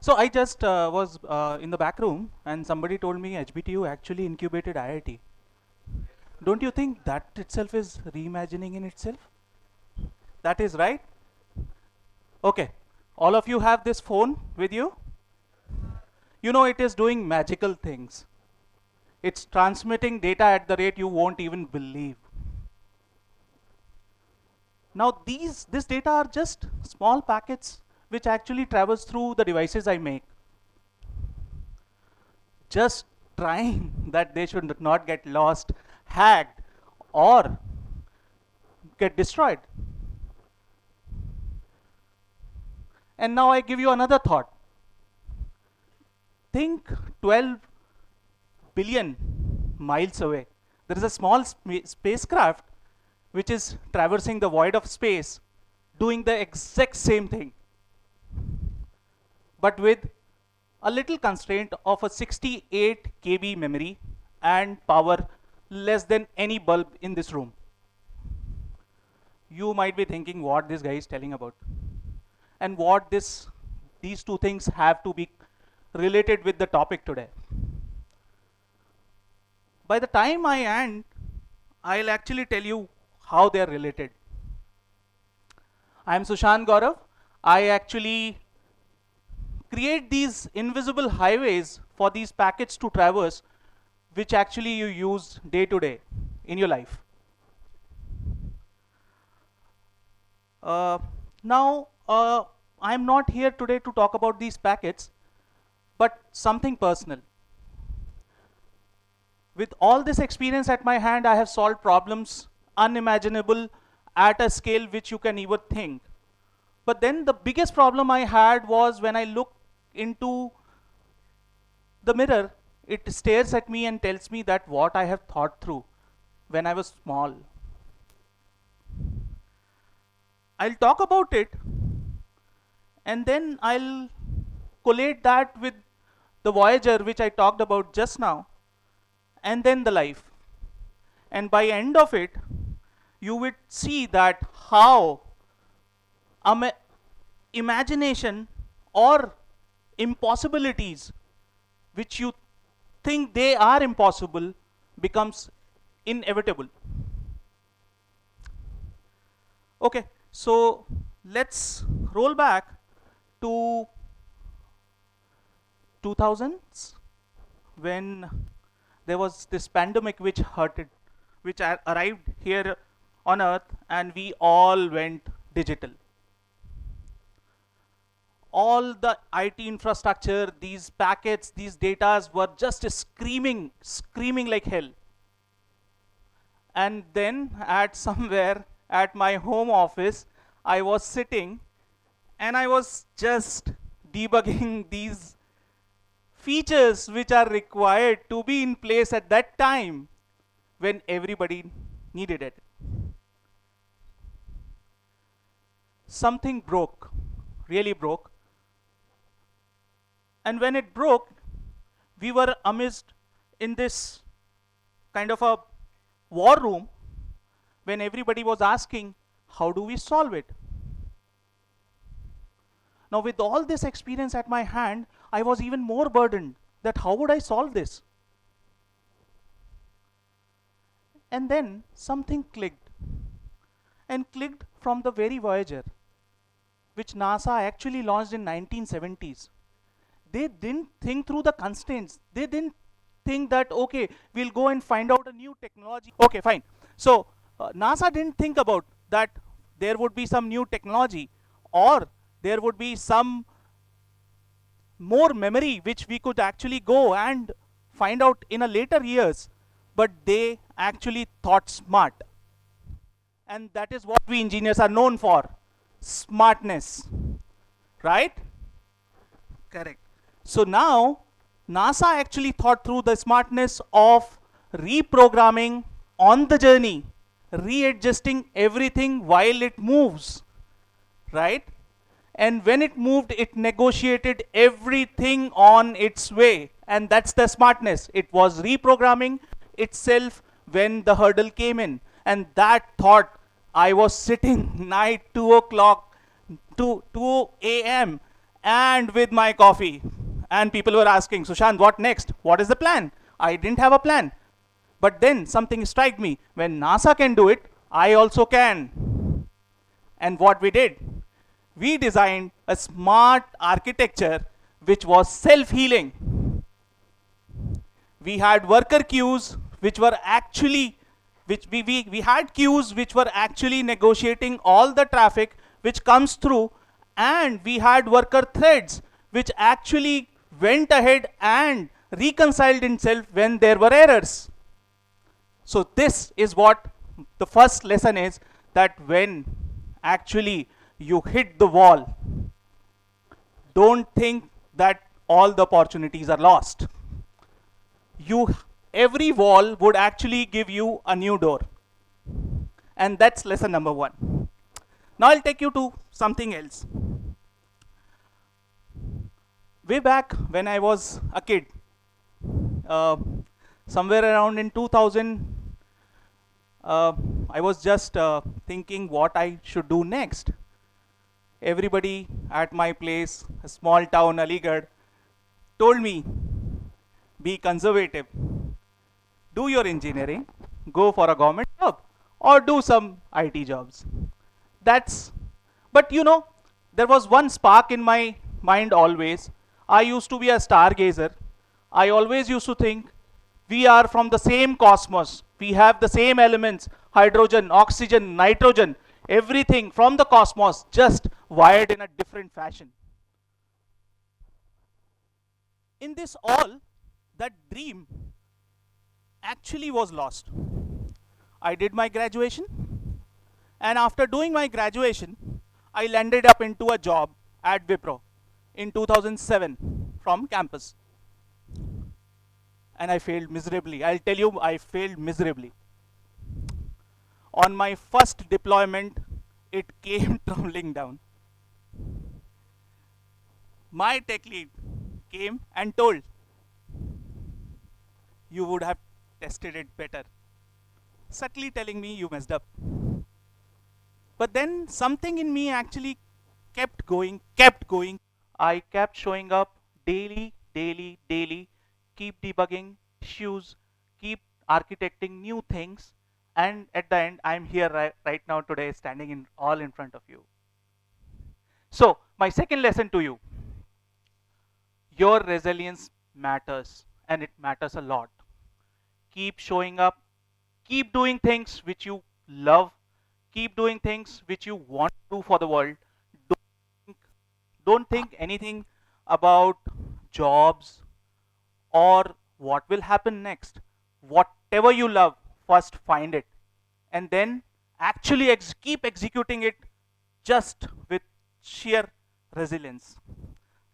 So I just was in the back room and somebody told me HBTU actually incubated IIT. Don't you think that itself is reimagining in itself? That is right. Okay. All of you have this phone with you. You know it is doing magical things. It's transmitting data at the rate you won't even believe. Now this data are just small packets which actually travels through the devices I make. Just trying that they should not get lost, hacked, or get destroyed. And now I give you another thought. Think 12 billion miles away. There is a small spacecraft which is traversing the void of space, doing the exact same thing, but with a little constraint of a 68 KB memory and power less than any bulb in this room. You might be thinking what this guy is telling about and what these two things have to be related with the topic today. By the time I end, I'll actually tell you how they are related. I am Sushant Gaurav. I actually create these invisible highways for these packets to traverse, which actually you use day to day in your life. Now, I'm not here today to talk about these packets, but something personal. With all this experience at my hand, I have solved problems unimaginable at a scale which you can even think. But then the biggest problem I had was when I looked into the mirror, it stares at me and tells me that what I have thought through when I was small. I'll talk about it and then I'll collate that with the Voyager which I talked about just now, and then the life. And by end of it, you would see that how imagination or impossibilities which you think they are impossible becomes inevitable. Okay, so let's roll back to 2000s when there was this pandemic which arrived here on earth and we all went digital. All the IT infrastructure, these packets, these datas were just screaming like hell. And then at somewhere at my home office, I was sitting and I was just debugging these features which are required to be in place at that time when everybody needed it. Something broke, really broke. And when it broke, we were amidst in this kind of a war room when everybody was asking, how do we solve it? Now with all this experience at my hand, I was even more burdened that how would I solve this? And then something clicked, and clicked from the very Voyager, which NASA actually launched in 1970s. They didn't think through the constraints. They didn't think that, okay, we'll go and find out a new technology. Okay, fine. So NASA didn't think about that there would be some new technology or there would be some more memory which we could actually go and find out in a later years, but they actually thought smart. And that is what we engineers are known for, smartness, right? Correct. So now NASA actually thought through the smartness of reprogramming on the journey, readjusting everything while it moves, right? And when it moved, it negotiated everything on its way. And that's the smartness. It was reprogramming itself when the hurdle came in. And that thought, I was sitting night 2 o'clock, 2 a.m. and with my coffee. And people were asking, Sushant, what next? What is the plan? I didn't have a plan. But then something struck me. When NASA can do it, I also can. And what we did? We designed a smart architecture which was self-healing. We had worker queues which were actually, we had queues which were actually negotiating all the traffic which comes through, and we had worker threads which actually went ahead and reconciled itself when there were errors. So this is what the first lesson is, that when actually you hit the wall, don't think that all the opportunities are lost. Every wall would actually give you a new door. And that's lesson number 1. Now I'll take you to something else. Way back when I was a kid, somewhere around in 2000, I was just thinking what I should do next. Everybody at my place, a small town, Aligarh, told me, be conservative, do your engineering, go for a government job, or do some IT jobs. But there was one spark in my mind always. I used to be a stargazer. I always used to think, we are from the same cosmos. We have the same elements, hydrogen, oxygen, nitrogen, everything from the cosmos, just wired in a different fashion. In this all, that dream actually was lost. I did my graduation, and after doing my graduation, I landed up into a job at Wipro in 2007 from campus. And I failed miserably. I'll tell you, I failed miserably. On my first deployment, it came tumbling down. My tech lead came and told, you would have tested it better. Subtly telling me you messed up. But then something in me actually kept going. I kept showing up daily, keep debugging issues, keep architecting new things, and at the end, I'm here right now today, standing in front of you. So, my second lesson to you, your resilience matters, and it matters a lot. Keep showing up, keep doing things which you love, keep doing things which you want to do for the world. Don't think anything about jobs or what will happen next. Whatever you love, first find it, and then actually keep executing it just with sheer resilience.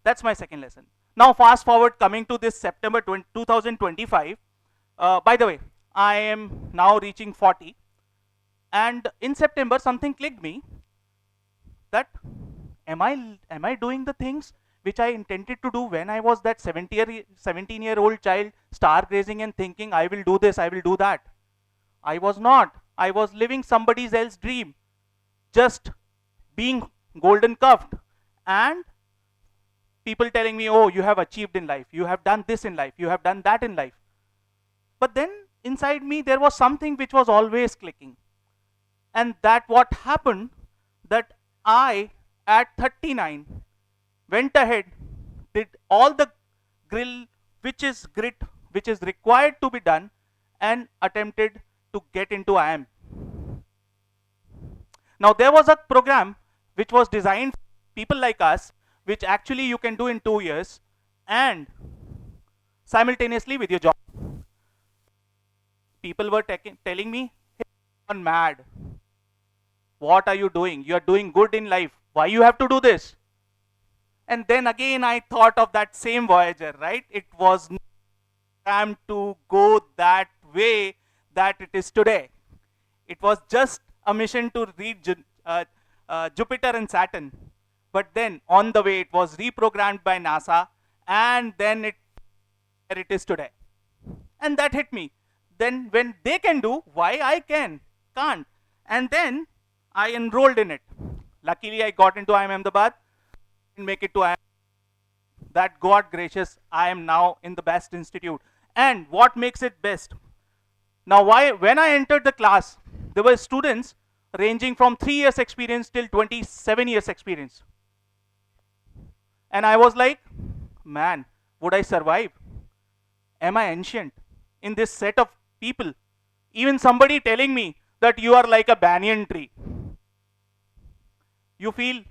That's my second lesson. Now fast forward, coming to this September 2025. By the way, I am now reaching 40, and in September something clicked me that am I doing the things which I intended to do when I was that 17-year-old child, stargazing and thinking I will do this, I will do that. I was not. I was living somebody else's dream, just being golden cuffed, and people telling me, oh, you have achieved in life, you have done this in life, you have done that in life. But then inside me there was something which was always clicking, and that what happened, that I at 39 went ahead, did all the grit which is required to be done, and attempted to get into IIM. Now there was a program which was designed for people like us, which actually you can do in 2 years and simultaneously with your job. People were telling me, hey, you're mad. What are you doing? You are doing good in life. Why you have to do this? And then again I thought of that same Voyager, right? It was not programmed to go that way that it is today. It was just a mission to reach Jupiter and Saturn. But then on the way it was reprogrammed by NASA, and then where it is today. And that hit me. Then when they can do, why I can't? And then I enrolled in it. Luckily I got into IIM Ahmedabad, didn't make it to IIM, that God gracious, I am now in the best institute. And what makes it best? Now, when I entered the class, there were students ranging from 3 years experience till 27 years experience. And I was like, man, would I survive? Am I ancient in this set of people? Even somebody telling me that you are like a banyan tree. You feel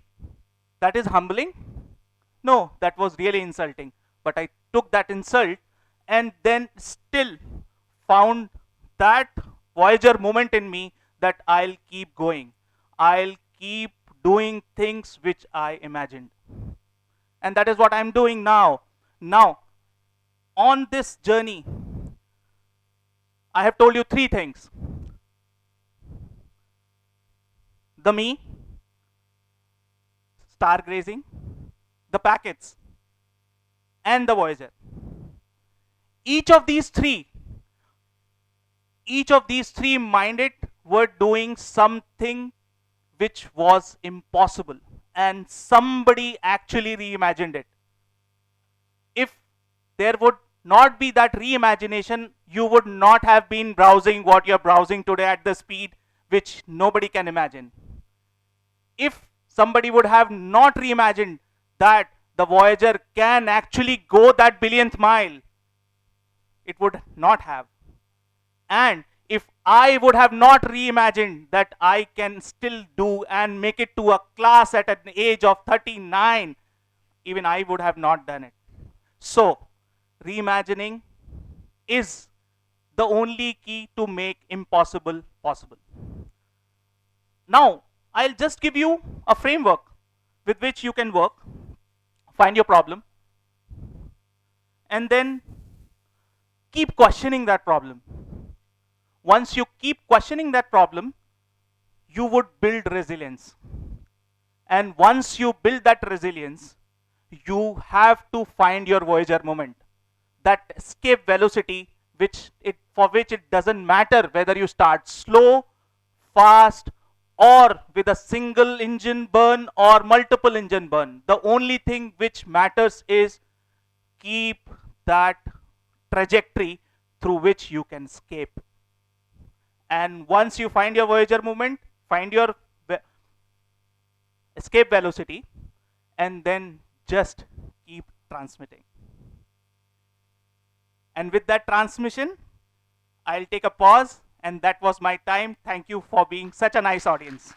that is humbling? No, that was really insulting. But I took that insult and then still found that Voyager moment in me that I'll keep going. I'll keep doing things which I imagined. And that is what I'm doing now. Now, on this journey, I have told you 3 things. The me, stargazing, the packets, and the Voyager. Each of these three minded were doing something which was impossible, and somebody actually reimagined it. If there would not be that reimagination, you would not have been browsing what you're browsing today at the speed which nobody can imagine. If somebody would have not reimagined that the Voyager can actually go that billionth mile, it would not have. And if I would have not reimagined that I can still do and make it to a class at an age of 39, even I would have not done it. So, reimagining is the only key to make impossible possible. Now, I'll just give you a framework with which you can work, find your problem, and then keep questioning that problem. Once you keep questioning that problem, you would build resilience. And once you build that resilience, you have to find your Voyager moment. That escape velocity for which it doesn't matter whether you start slow, fast, or with a single engine burn or multiple engine burn. The only thing which matters is keep that trajectory through which you can escape. And once you find your Voyager movement, find your escape velocity, and then just keep transmitting. And with that transmission, I'll take a pause, and that was my time. Thank you for being such a nice audience.